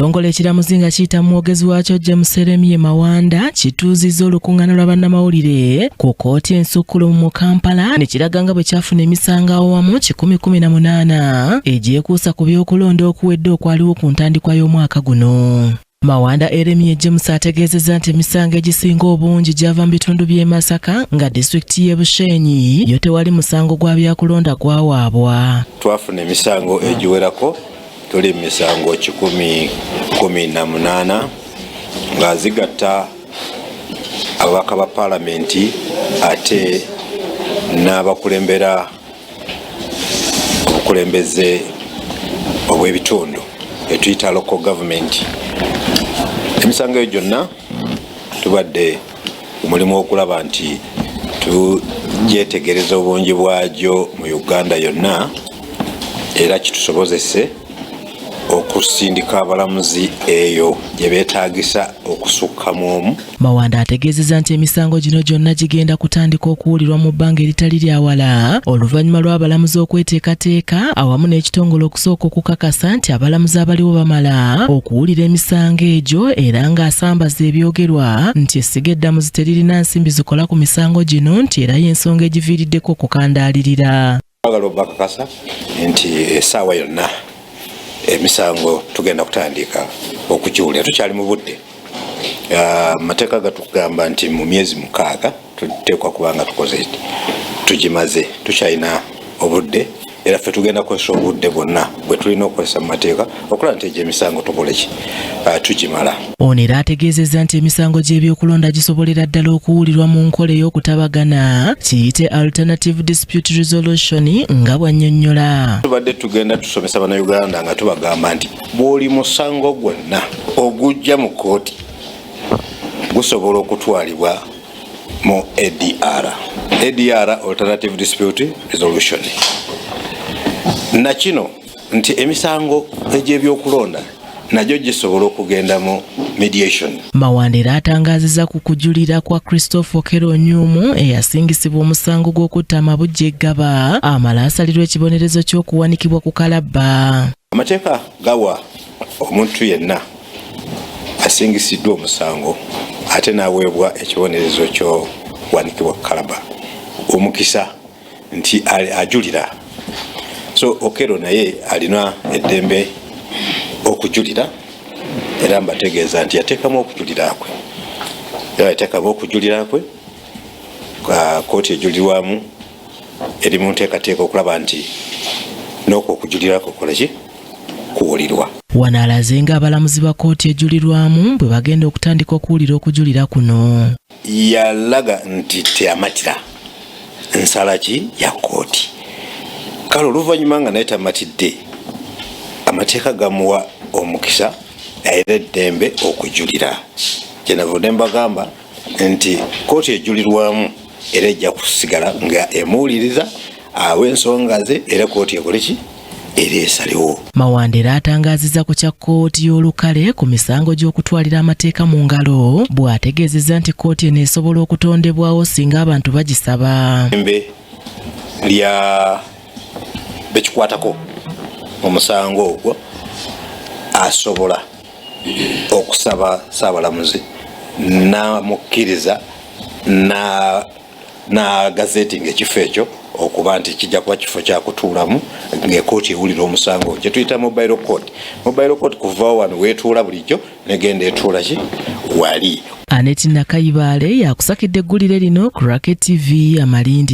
Ekitongole ekiramuzi nga kiyita mwogezi waakyo James Seremye Mawanda kituuzizza olukuŋŋaana lwa bannamawulire ku kkooti ensukkulumu mu Kampala ne kiraga nga bwe kyafuna emisango awamu 118 egyekuusa ku by'okulonda okuwedde okwaliwo ku ntandikwa y'omwaka guno. Mawanda Eremye James ategeezezza nti emisango egisinga obungi gyava mu bitundu by'e Masaka nga disitulikiti y'e Bushenyi yo tewali musango gwa byakulonda gwawaabwa. Twafuna emisango egiwerako, tuli misango 118 nga zigatta ababaka ba paalamenti ate n'abakulembera obukulembeze obw'ebitundu etuyita local government. Emisango eyo gyonna tubadde omulimu okulaba nti tugyetegereza obungi bwagyo mu Uganda yonna era kitusobozese okusindika abalamuzi eyo gye beetaagisa okusukkamu omu. Mawanda ategeezezza nti emisango gino gyonna gigenda kutandika okuwulirwa mu bbanga eritali lya wala oluvannyuma lw'abalamuzi okweteekateeka awamu n'ekitongole okusooka okukakasa nti abalamuzi abaliwo bamala okuwulira emisango egyo era ng'asambaza ebyogerwa nti essiga eddamuzi teririna nsimbi zikola ku misango gino nti era y'ensonga egiviiriddeko okukandaalirira. Twagala obakakasa nti essaawa yonna emisango tugenda kutandika okugiwulira. Tukyali mu budde. Amateeka gatugamba nti mu myezi 6 tuteekwa kubanga tukoze tugimaze. Tukyalina obudde era ffe tugenda kukozesa obudde bwonna bwe tulina okukozesa mu mateeka okulaba nti egyo emisango tugimala. Ono era ategeezezza nti emisango gy'ebyokulonda gisobolera ddala okuwulirwa mu nkola ey'okutabagana kiyite alternative dispute resolution nga bw'annyonnyola. Tubadde tugenda tusomesa bannayuganda nga tubagamba nti bw'oli musango gwonna ogujja mu kkooti gusobola okutwalibwa mu ADR. ADR, alternative dispute resolution. Na kino nti emisango egy'ebyokulonda najyo gisobola okugenda mu mediation. Mawanda era atangaazizza ku kujulira kwa Christopher Okero Nyumu eyasingisibwa omusango gw'okutta amabujje eggaba amala asalirwa ekibonerezo ky'okuwanikibwa ku kalabba. Amateeka gawa omuntu yenna asingisiddwa omusango ate n'aweebwa ekibonerezo ky'okuwanikibwa ku kalabba omukisa nti ajulira. So Okero naye alina eddembe okujulira era mbategeeza nti yateekamu okujulira kwe. Yateekamu okujulira kwe kkooti ejulirwamu eri mu nteekateeka okulaba nti n'okwo okujulira kukola ki kuwulirwa. Wano alaze nga abalamuzi ba kkooti ejulirwamu bwe bagenda okutandika okuwulira okujulira kuno. Yalaga nti teyamatira nsala ki ya kkooti. Kale oluvannyuma nga naye tamatidde amateeka gamuwa omukisa era eddembe okujulira. Kyenavudde mbagamba nti kkooti ejulirwamu era ejja kusigala nga emuwuliriza aw'ensonga ze era kkooti ekole ki era esalewo. Mawanda era atangaazizza ku kya kkooti y'olukale ku misango gy'okutwalira amateeka mu ngalo bw'ategeezezza nti kkooti eno esobola okutondebwawo singa abantu bagisaba. Eddembe lya bekikwatako omusango ogwo asobola okusaba saabalamuzi n'amukkiriza na gazeting ekifo ekyo okuba nti kijja kuba kifo kyakutuulamu ng'ekkooti ewulira omusango gye tuyita mobile court. Mobile court kuva wano weetuula bulijjo negenda etuula ki wali. Aneti Nakayibaale yakusakidde eggulire lino ku Racket TV Amalindi.